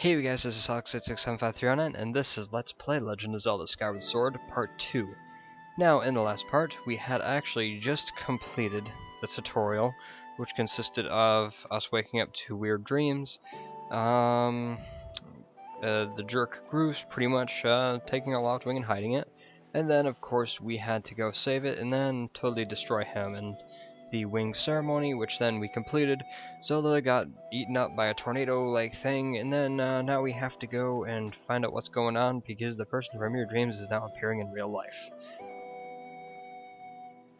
Hey you guys, this is Alex867539 and this is Let's Play Legend of Zelda Skyward Sword Part 2. Now, in the last part, we had actually just completed the tutorial, which consisted of us waking up to weird dreams, the jerk Groose pretty much taking our locked wing and hiding it, and then of course we had to go save it and then totally destroy him, and the wing ceremony, which then we completed. Zelda got eaten up by a tornado-like thing, and then now we have to go and find out what's going on because the person from your dreams is now appearing in real life.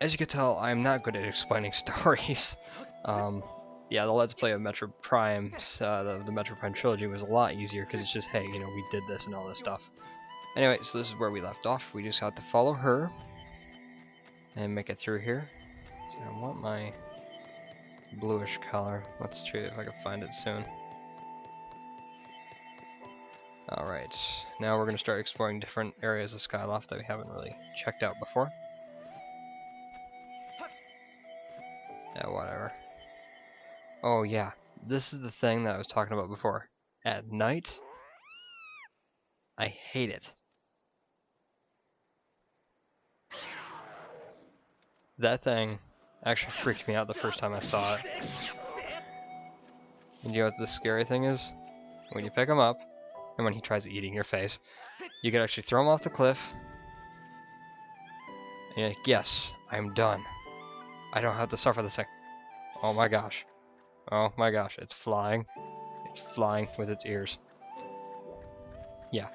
As you can tell, I'm not good at explaining stories. Yeah, the Let's Play of Metroid Prime, the Metroid Prime trilogy was a lot easier because it's just, hey, you know, we did this and all this stuff. Anyway, so this is where we left off. We just have to follow her and make it through here. So I want my bluish color. Let's try if I can find it soon. Alright, now we're going to start exploring different areas of Skyloft that we haven't really checked out before. Yeah, whatever. Oh yeah, this is the thing that I was talking about before. At night, I hate it. That thing actually freaked me out the first time I saw it. And you know what the scary thing is? When you pick him up, and when he tries eating your face, you can actually throw him off the cliff, and you're like, yes, I'm done. I don't have to suffer this thing. Oh my gosh. Oh my gosh, it's flying. It's flying with its ears. Yeah.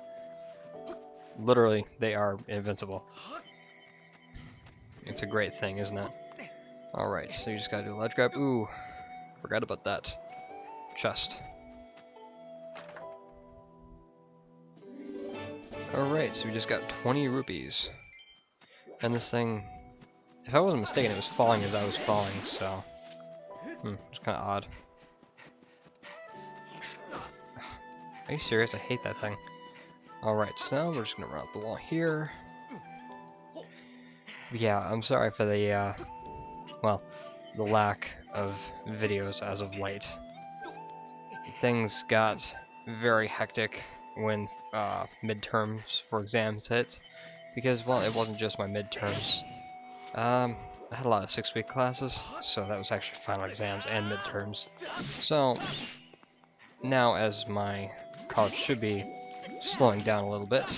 Literally, they are invincible. It's a great thing, isn't it? Alright, so you just gotta do a ledge grab. Ooh, forgot about that. Chest. Alright, so we just got 20 rupees. And this thing, if I wasn't mistaken, it was falling as I was falling, so... it's kinda odd. Are you serious? I hate that thing. Alright, so now we're just gonna run out the wall here. Yeah, I'm sorry for the, well, the lack of videos as of late. Things got very hectic when midterms for exams hit, because, well, it wasn't just my midterms. I had a lot of 6-week classes, so that was actually final exams and midterms. So now, as my college should be slowing down a little bit,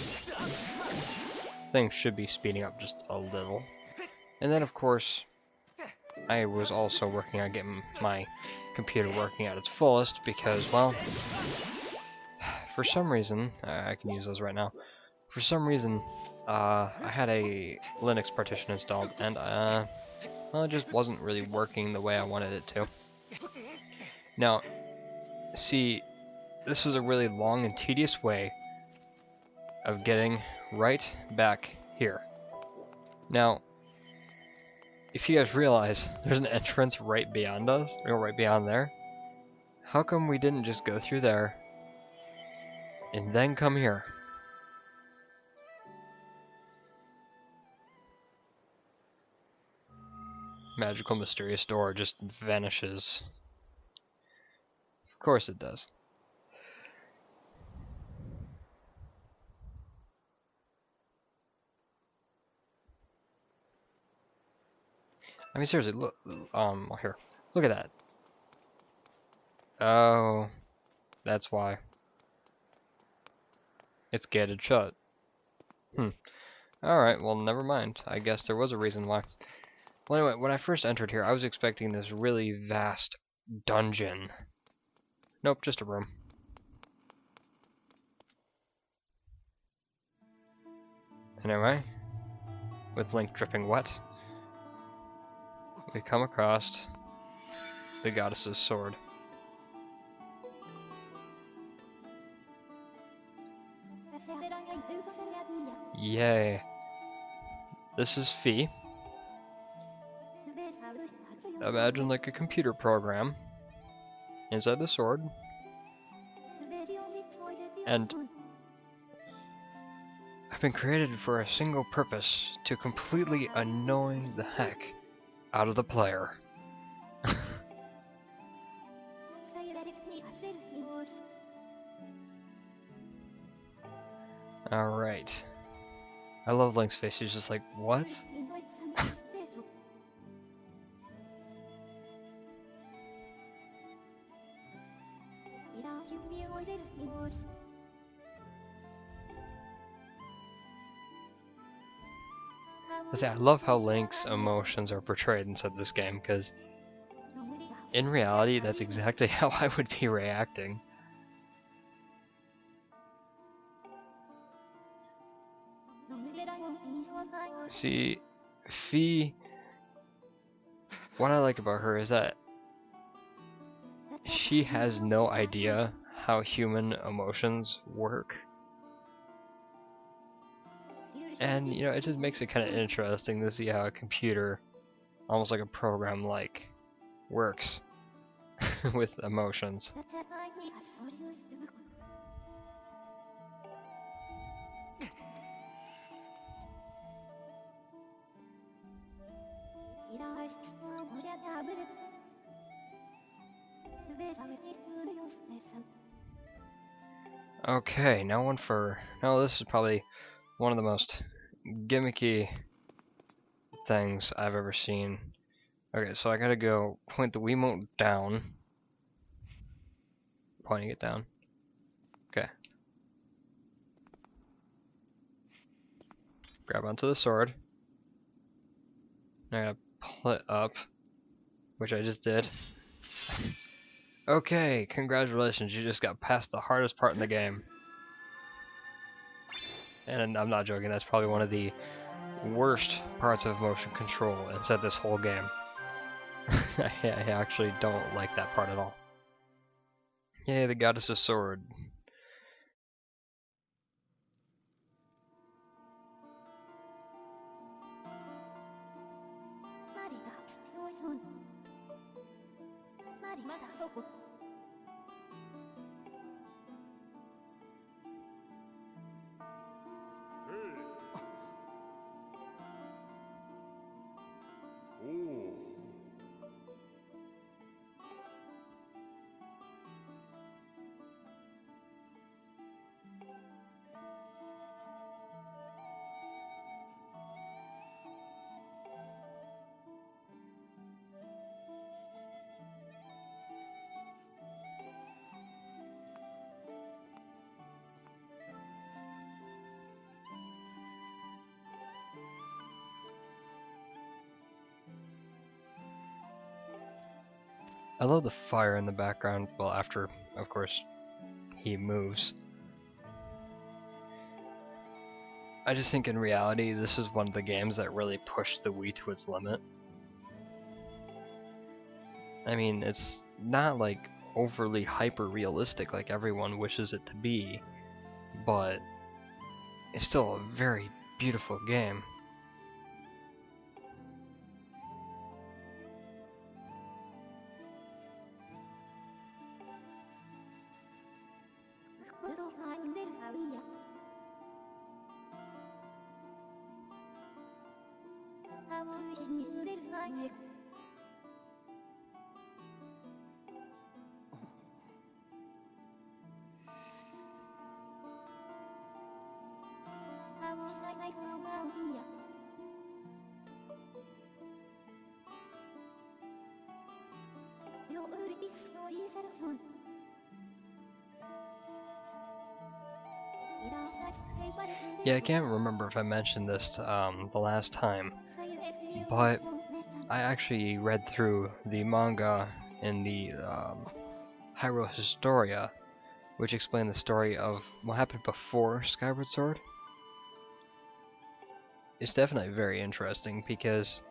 things should be speeding up just a little. And then, of course, I was also working on getting my computer working at its fullest because, well, for some reason, I can use those right now. For some reason, I had a Linux partition installed, and well, it just wasn't really working the way I wanted it to. Now, see, this was a really long and tedious way of getting right back here. Now, if you guys realize there's an entrance right beyond us, or right beyond there, how come we didn't just go through there and then come here? Magical mysterious door just vanishes. Of course it does. I mean, seriously, look, here, look at that. Oh, that's why. It's gated shut. Alright, well, never mind. I guess there was a reason why. Well, anyway, when I first entered here, I was expecting this really vast dungeon. Nope, just a room. Anyway, with Link dripping wet, we come across the goddess's sword. Yay. This is Fee. Imagine like a computer program inside the sword. And I've been created for a single purpose, to completely annoy the heck out of the player. Alright. I love Link's face, he's just like, what? I love how Link's emotions are portrayed inside this game, because in reality, that's exactly how I would be reacting. See, Fee, what I like about her is that she has no idea how human emotions work. And, you know, it just makes it kind of interesting to see how a computer, almost like a program like, works with emotions. Okay, now this is probably one of the most gimmicky things I've ever seen. Okay, so I gotta go point the Wiimote down. Pointing it down. Okay. Grab onto the sword. Now I gotta pull it up, which I just did. Okay, congratulations, you just got past the hardest part in the game. And I'm not joking, that's probably one of the worst parts of motion control inside this whole game. I actually don't like that part at all. Yay, the goddess's sword. I love the fire in the background, well, after, of course, he moves. I just think in reality, this is one of the games that really pushed the Wii to its limit. I mean, it's not like overly hyper-realistic like everyone wishes it to be, but it's still a very beautiful game. Yeah, I can't remember if I mentioned this the last time, but I actually read through the manga in the Hyrule Historia, which explained the story of what happened before Skyward Sword. It's definitely very interesting because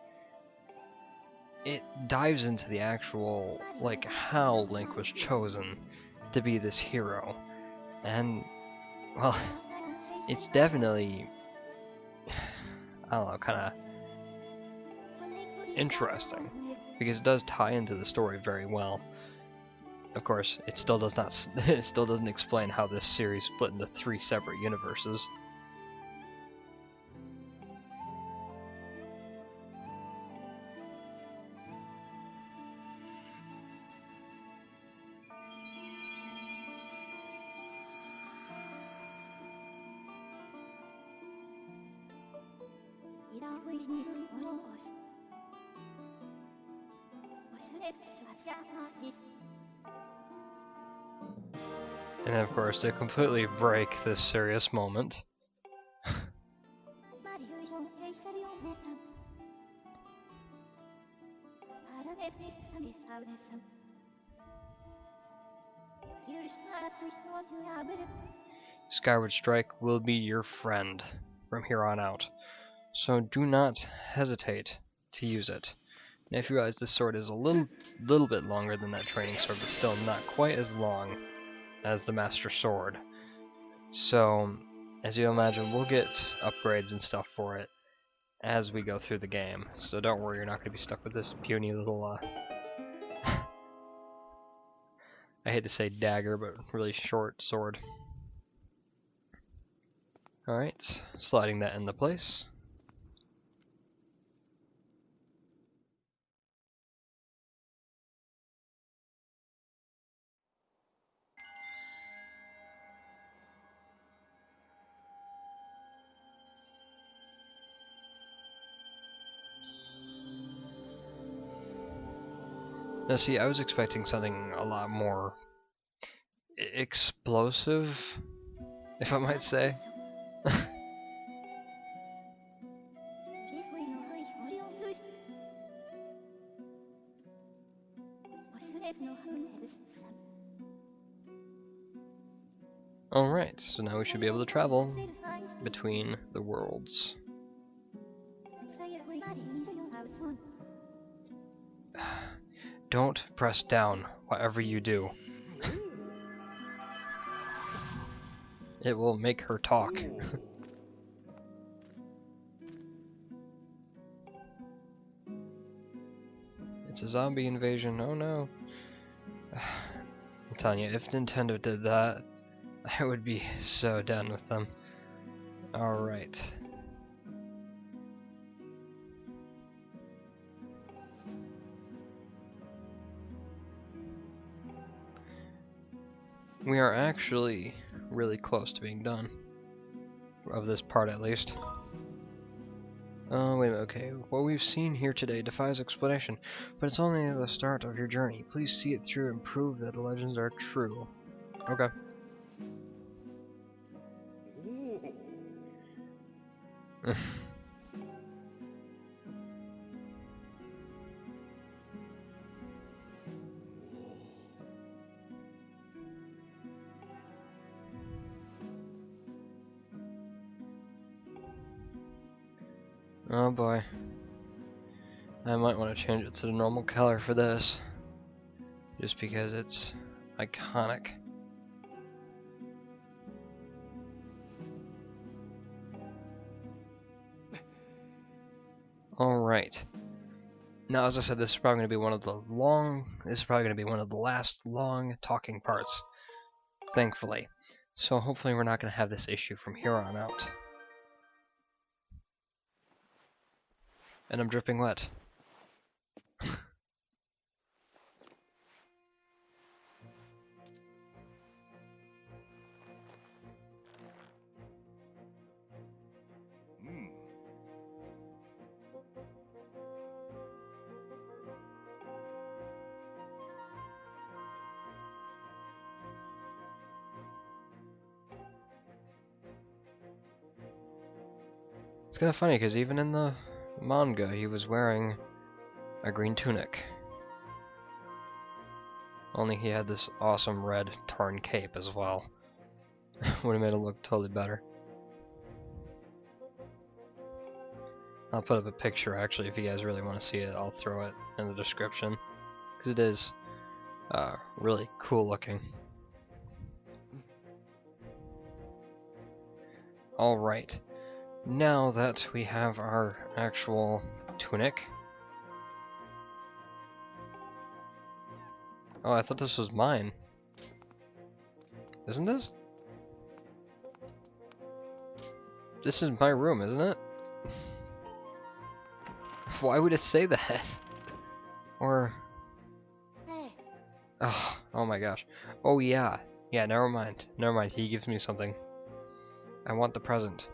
it dives into the actual, like, how Link was chosen to be this hero. And, well, it's definitely, I don't know, kind of interesting, because it does tie into the story very well. Of course, it still does not, it still doesn't explain how this series split into 3 separate universes. And of course, to completely break this serious moment, Skyward Strike will be your friend from here on out, so do not hesitate to use it. Now if you realize this sword is a little bit longer than that training sword, but still not quite as long as the Master Sword. So, as you imagine, we'll get upgrades and stuff for it as we go through the game. So don't worry, you're not going to be stuck with this puny little, I hate to say dagger, but really short sword. Alright, sliding that into place. Now see, I was expecting something a lot more explosive, if I might say. Alright, so now we should be able to travel between the worlds. Don't press down, whatever you do. It will make her talk. It's a zombie invasion, oh no. I'm telling you, if Nintendo did that, I would be so done with them. Alright. We are actually really close to being done. Of this part, at least. Oh, wait a minute, okay. What we've seen here today defies explanation, but it's only the start of your journey. Please see it through and prove that the legends are true. Okay. Oh boy. I might want to change it to the normal color for this. Just because it's iconic. Alright. Now, as I said, this is probably going to be one of the last long talking parts. Thankfully. So hopefully we're not going to have this issue from here on out. And I'm dripping wet. It's kind of funny because even in the manga he was wearing a green tunic. Only he had this awesome red torn cape as well. Would have made it look totally better. I'll put up a picture actually if you guys really want to see it. I'll throw it in the description because it is really cool looking. Alright, now that we have our actual tunic. Oh, I thought this was mine. Isn't this? This is my room, isn't it? Why would it say that? Or... Oh my gosh. Oh yeah. Yeah, never mind. Never mind, he gives me something. I want the present.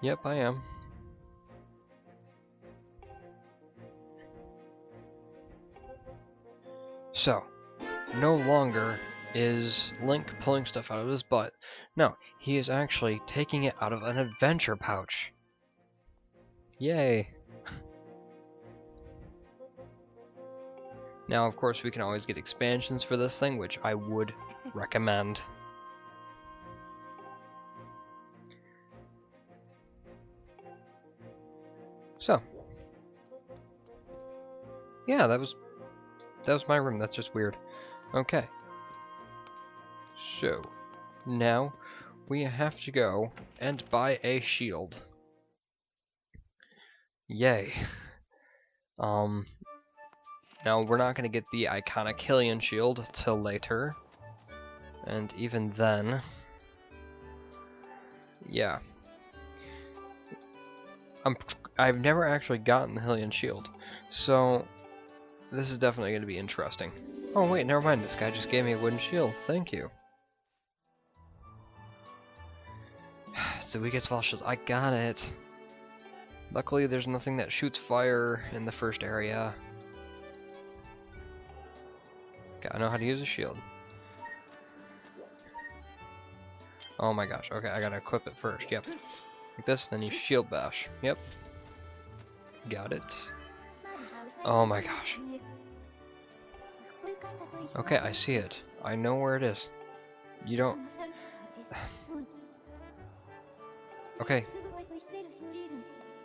Yep, I am. So, no longer is Link pulling stuff out of his butt. No, he is actually taking it out of an adventure pouch. Yay! Now, of course, we can always get expansions for this thing, which I would recommend. So, yeah, that was my room. That's just weird. Okay. So, now we have to go and buy a shield. Yay. Now we're not going to get the iconic Hylian shield till later. And even then, yeah. I've never actually gotten the Hylian shield, so this is definitely going to be interesting. Oh wait, never mind, this guy just gave me a wooden shield, thank you. It's the weakest fall shield, I got it. Luckily there's nothing that shoots fire in the first area. Okay, I know how to use a shield. Oh my gosh, okay, I gotta equip it first, yep. Like this, then you shield bash, yep. Got it. Oh my gosh. Okay, I see it. I know where it is. You don't... Okay.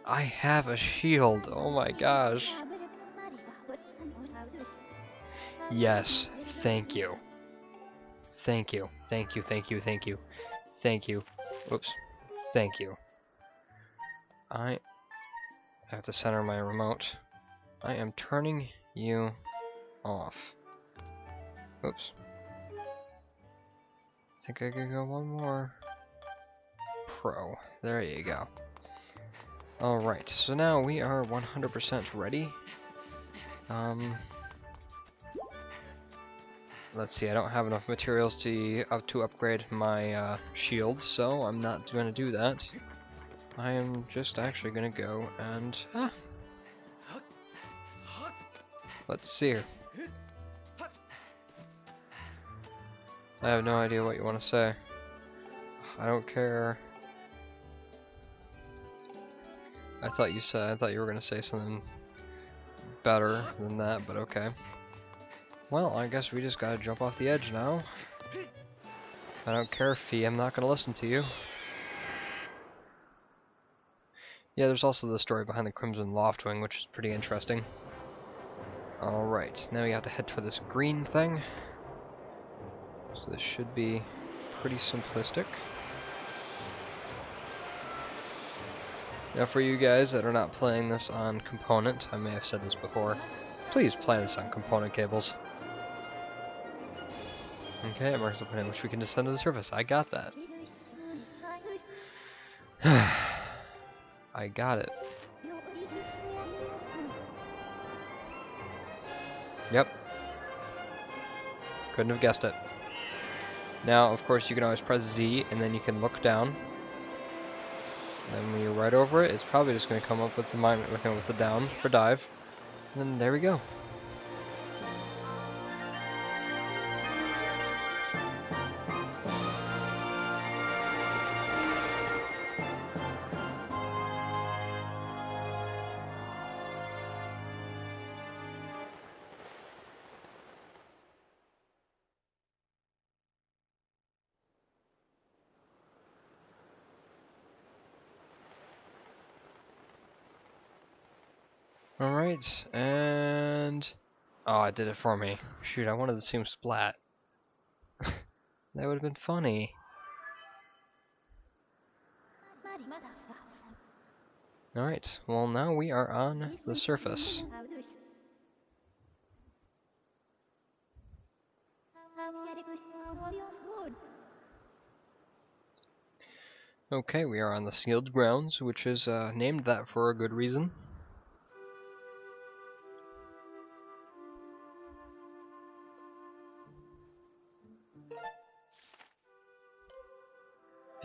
I have a shield, oh my gosh. Yes, thank you. Thank you, thank you, thank you, thank you. Thank you. Whoops. Thank you. I have to center my remote. I am turning you off. Oops. I think I can go one more. Pro. There you go. Alright, so now we are 100% ready. Let's see, I don't have enough materials to upgrade my shield, so I'm not going to do that. I am just actually going to go and... Let's see here. I have no idea what you want to say. I don't care. I thought you were going to say something better than that, but okay. Well, I guess we just gotta jump off the edge now. I don't care, Fee, I'm not gonna listen to you. Yeah, there's also the story behind the Crimson Loftwing, which is pretty interesting. Alright, now we have to head toward this green thing. So this should be pretty simplistic. Now for you guys that are not playing this on component, I may have said this before, please play this on component cables. Okay, it marks the point at which we can descend to the surface. I got that. I got it. Yep. Couldn't have guessed it. Now, of course, you can always press Z, and then you can look down. Then when you're right over it, it's probably just going to come up with the down for dive. And then there we go. Alright, and... Oh, it did it for me. Shoot, I wanted the same splat. That would have been funny. Alright, well now we are on the surface. Okay, we are on the sealed grounds, which is named that for a good reason.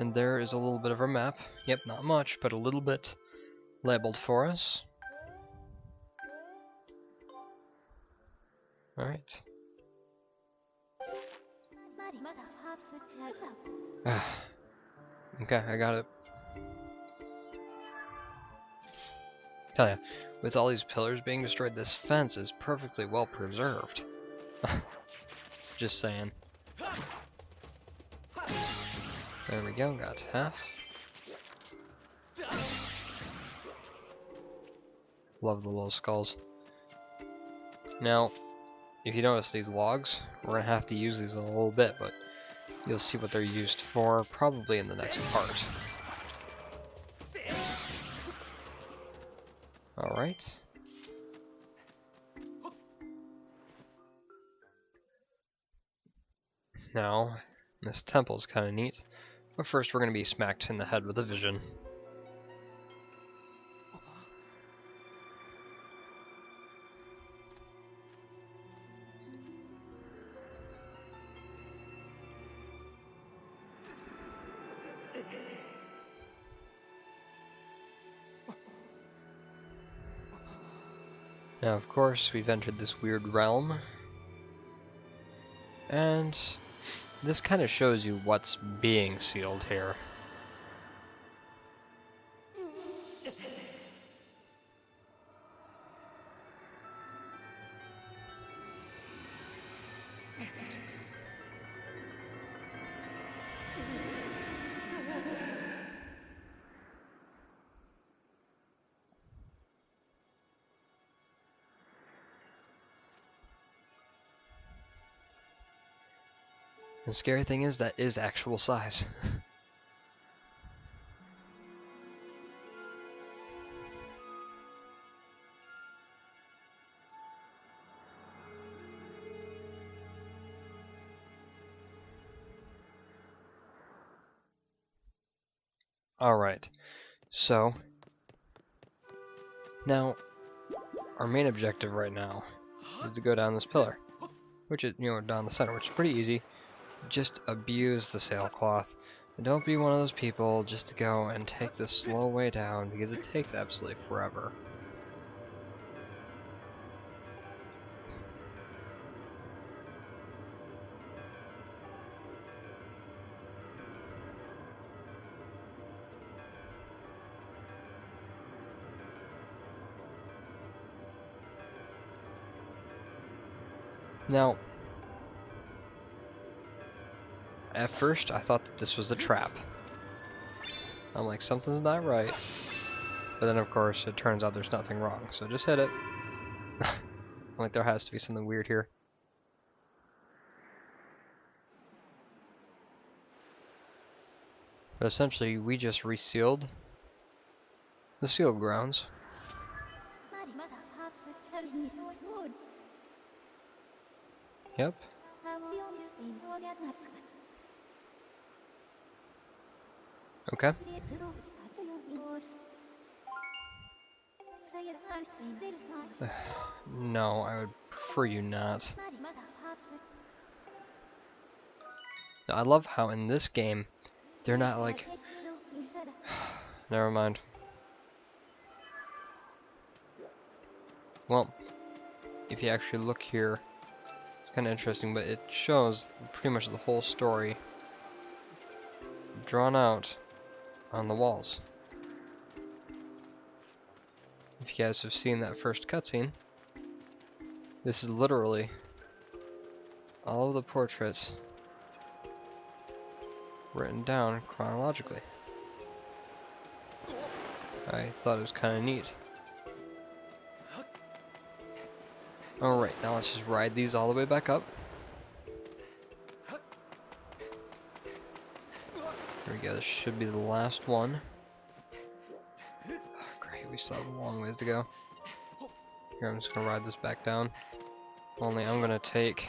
And there is a little bit of our map. Yep, not much, but a little bit labeled for us. Alright. Okay, I got it. Hell yeah. With all these pillars being destroyed, this fence is perfectly well preserved. Just saying. There we go, got half. Love the little skulls. Now, if you notice these logs, we're gonna have to use these in a little bit, but you'll see what they're used for probably in the next part. Alright. Now, this temple's kind of neat, but first we're going to be smacked in the head with a vision. Now, of course, we've entered this weird realm, and this kind of shows you what's being sealed here. The scary thing is that is actual size. Alright, so now our main objective right now is to go down this pillar, which is, down the center, which is pretty easy. Just abuse the sailcloth. And don't be one of those people just to go and take the slow way down, because it takes absolutely forever. Now, at first I thought that this was a trap. I'm like, something's not right. But then of course it turns out there's nothing wrong, so just hit it. I'm like, there has to be something weird here. But essentially we just resealed the sealed grounds. Yep. Okay. No, I would prefer you not. Now, I love how in this game they're not like never mind. Well, if you actually look here, it's kind of interesting, but it shows pretty much the whole story drawn out on the walls. If you guys have seen that first cutscene, this is literally all of the portraits written down chronologically. I thought it was kind of neat. Alright, now let's just ride these all the way back up. There we go, this should be the last one. Oh, great, we still have a long ways to go. Here, I'm just gonna ride this back down. Only I'm gonna take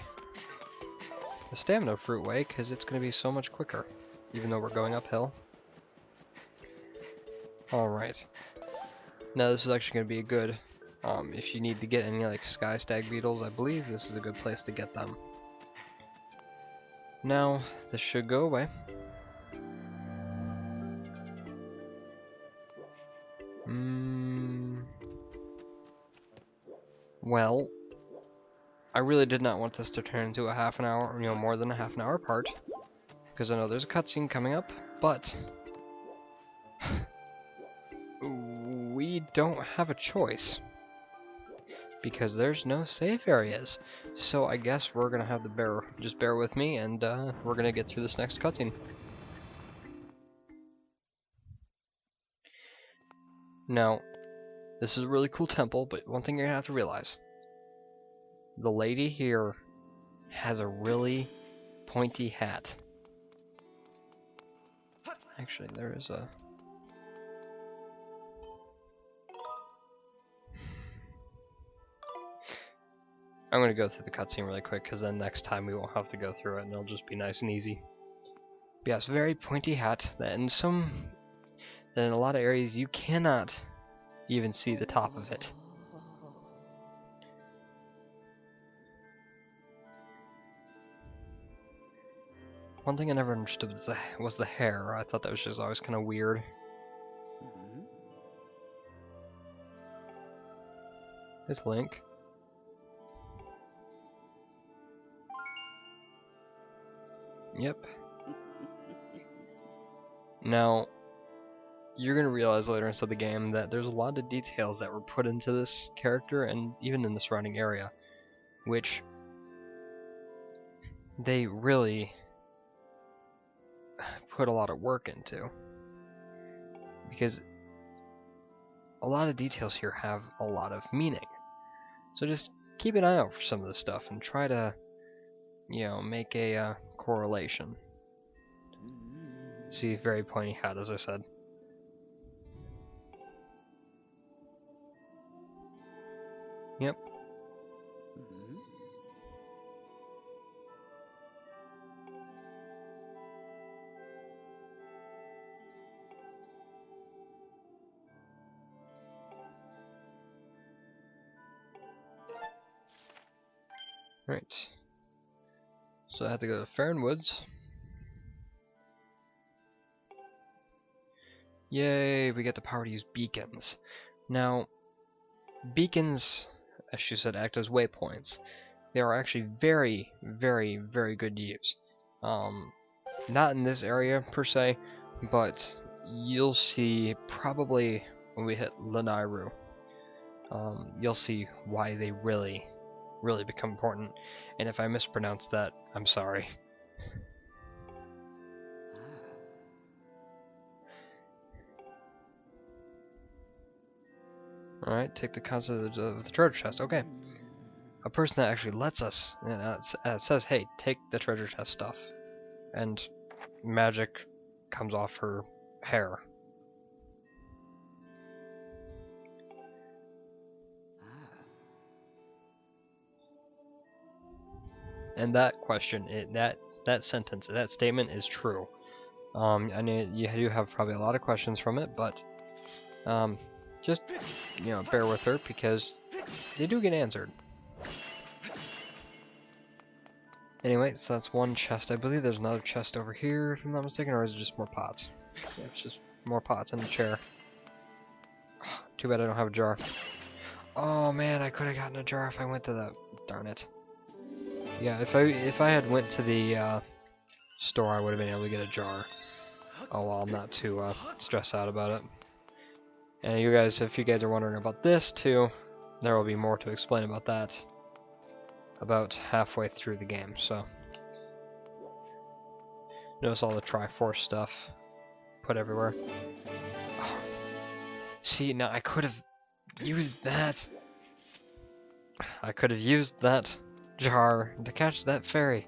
the stamina fruit way, because it's gonna be so much quicker, even though we're going uphill. Alright. Now this is actually gonna be a good if you need to get any like sky stag beetles, I believe this is a good place to get them. Now, this should go away. Well, I really did not want this to turn into a half an hour, more than a half an hour part, because I know there's a cutscene coming up, but we don't have a choice, because there's no safe areas. So I guess we're gonna have to just bear with me, and we're gonna get through this next cutscene. Now, this is a really cool temple, but one thing you're gonna have to realize: the lady here has a really pointy hat. Actually, there is a... I'm gonna go through the cutscene really quick, because then next time we won't have to go through it, and it'll just be nice and easy. But yeah, it's a very pointy hat that in a lot of areas you cannot even see the top of it. One thing I never understood was the hair. I thought that was just always kind of weird. There's Link. Yep. Now, you're going to realize later inside the game that there's a lot of details that were put into this character and even in the surrounding area, which they really put a lot of work into, because a lot of details here have a lot of meaning. So just keep an eye out for some of this stuff and try to, make a correlation. See, very pointy hat, as I said. Yep. Right. So I have to go to Farron Woods. Yay, we get the power to use beacons. Now, beacons, as she said, act as waypoints. They are actually very, very, very good to use. Not in this area, per se, but you'll see probably when we hit Lanairu. You'll see why they really become important. And if I mispronounce that, I'm sorry. Alright, take the concept of the treasure chest. Okay. A person that actually lets us, says, hey, take the treasure chest stuff. And magic comes off her hair. And that question, that sentence, that statement is true. I know you do have probably a lot of questions from it, but just bear with her, because they do get answered. Anyway, so that's one chest. I believe there's another chest over here, if I'm not mistaken, or is it just more pots? Yeah, it's just more pots and a chair. Too bad I don't have a jar. Oh man, I could have gotten a jar if I went to the... Darn it. Yeah, if I had went to the store, I would have been able to get a jar. Oh well, I'm not too stressed out about it. And you guys, if you guys are wondering about this too, there will be more to explain about that about halfway through the game. So notice all the Triforce stuff put everywhere. Oh. See, now I could have used that. I could have used that jar to catch that fairy.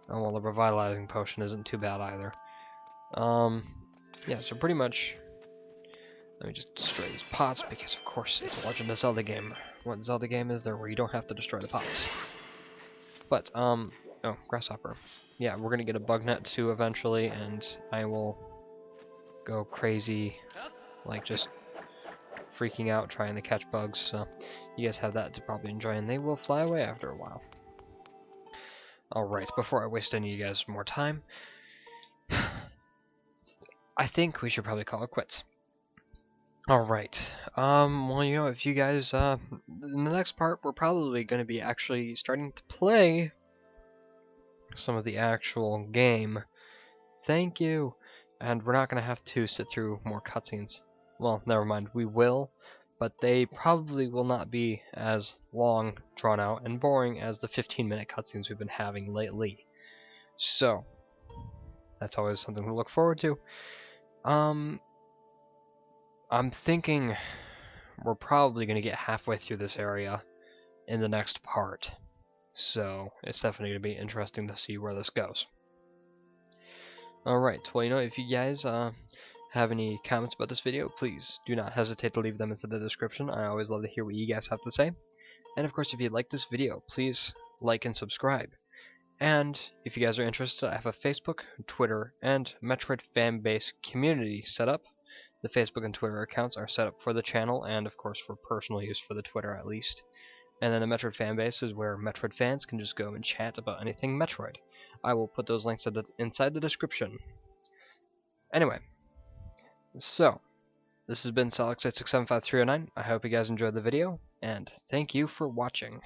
Oh well, the revitalizing potion isn't too bad either. Yeah, so pretty much, let me just destroy these pots, because of course it's a Legend of Zelda game. What Zelda game is there where you don't have to destroy the pots? But, oh, grasshopper. Yeah, we're gonna get a bug net too eventually, and I will go crazy, like just freaking out trying to catch bugs, so you guys have that to probably enjoy, and they will fly away after a while. Alright, before I waste any of you guys more time, I think we should probably call it quits. Alright, well, you know, if you guys, in the next part, we're probably going to be actually starting to play some of the actual game. Thank you! And we're not going to have to sit through more cutscenes. Well, never mind, we will, but they probably will not be as long, drawn out, and boring as the 15-minute cutscenes we've been having lately. So, that's always something to look forward to. I'm thinking we're probably going to get halfway through this area in the next part. So it's definitely going to be interesting to see where this goes. Alright, well, you know, if you guys have any comments about this video, please do not hesitate to leave them into the description. I always love to hear what you guys have to say. And of course, if you like this video, please like and subscribe. And if you guys are interested, I have a Facebook, Twitter, and Metroid fanbase community set up. The Facebook and Twitter accounts are set up for the channel, and of course for personal use for the Twitter at least. And then the Metroid fanbase is where Metroid fans can just go and chat about anything Metroid. I will put those links inside the description. Anyway, so this has been Solix867539. I hope you guys enjoyed the video, and thank you for watching.